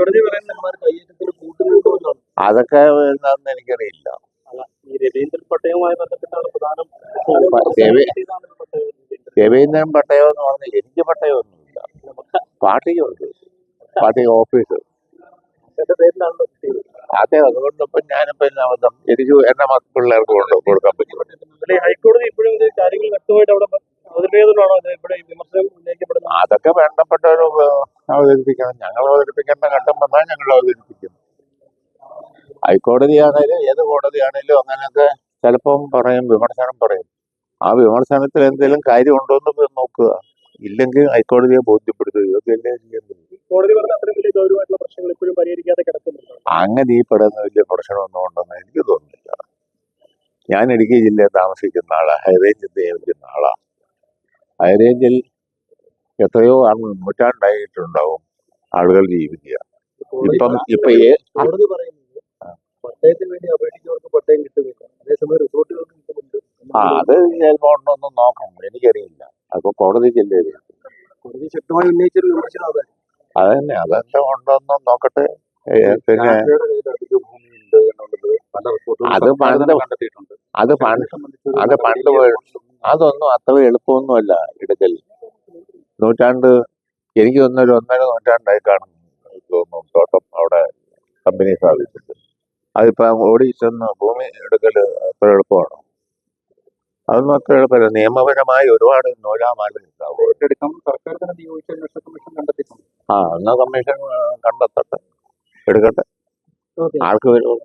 ഹൈക്കോടതി പറയുന്ന കയ്യേറ്റത്തിന് കൂട്ടുനിൽക്കുമെന്നാണ്. അതൊക്കെ എന്താണെന്ന് എനിക്കറിയില്ല. ഈ രവീന്ദ്രൻ പട്ടയവുമായി ബന്ധപ്പെട്ടാണ് പ്രധാനം. രവീന്ദ്രൻ പട്ടയം എന്ന് പറഞ്ഞാൽ എനിക്ക് പട്ടയമൊന്നുമില്ല, പാർട്ടിക്കുണ്ട്, പാർട്ടി ഓഫീസ്. അതെ, അതുകൊണ്ടിപ്പോ ഞാനിപ്പോ അബദ്ധം എനിക്ക് എന്റെ പിള്ളേർക്ക് കൊടുക്കാൻ പറ്റും. ഹൈക്കോടതി ഇപ്പോഴും കാര്യങ്ങൾ വ്യക്തമായിട്ട് അവിടെ അവതരിപ്പിക്കുന്നതാണോ ഇവിടെ വിമർശനം ഉന്നയിക്കപ്പെടുന്നത്? അതൊക്കെ വേണ്ടപ്പെട്ടവർ അവതരിപ്പിക്കണം. ഞങ്ങൾ അവതരിപ്പിക്കേണ്ട ഘട്ടം വന്നാൽ ഞങ്ങൾ അവതരിപ്പിക്കും. ഹൈക്കോടതിയാണേലും ഏത് കോടതിയാണേലും അങ്ങനെയൊക്കെ ചിലപ്പം പറയും, വിമർശനം പറയും. ആ വിമർശനത്തിൽ എന്തെങ്കിലും കാര്യമുണ്ടോ എന്ന് നോക്കുക, ഇല്ലെങ്കിൽ ഹൈക്കോടതിയെ ബോധ്യപ്പെടുത്തുക. ഇതൊക്കെയല്ലേ ചെയ്യുന്നത്. അങ്ങനെ ഈ പെടുന്ന വലിയ പ്രശ്നമൊന്നും ഉണ്ടെന്ന് എനിക്ക് തോന്നുന്നില്ല. ഞാൻ ഇടുക്കി ജില്ലയിൽ താമസിക്കുന്ന ആളാണ്, ഹൈറേഞ്ചിൽ നിയമിക്കുന്ന ആളാണ്. ഹൈറേഞ്ചിൽ എത്രയോ നൂറ്റാണ്ടായിട്ടുണ്ടാവും ആളുകൾ ജീവിക്കുക. അത് ചിലപ്പോ ഉണ്ടോന്നും നോക്കണം, എനിക്കറിയില്ല. അപ്പൊ കോടതിക്കല്ലേ ശക്തമായി ഉന്നയിച്ചൊരു വിമർശനം അതന്നെ, അതെന്താ ഉണ്ടോന്നും നോക്കട്ടെ. പിന്നെ അത് പണ്ട് അതൊന്നും അത്ര എളുപ്പമൊന്നുമല്ല എടുക്കൽ. എനിക്ക് തോന്നുന്നു ഒരു 1.5 നൂറ്റാണ്ടായി കാണും തോന്നുന്നു തോട്ടം അവിടെ കമ്പനി സ്ഥാപിച്ചിട്ട്. അതിപ്പോ ഓടി ചെന്ന് ഭൂമി എടുക്കൽ അത്ര എളുപ്പമാണോ? അതൊന്നും അത്ര എളുപ്പമല്ല. നിയമപരമായി ഒരുപാട് നൂലാമാലുണ്ടാവും. എന്നാ കമ്മീഷൻ കണ്ടെത്തട്ടെ, എടുക്കട്ടെ, ആർക്ക് വരുമോ.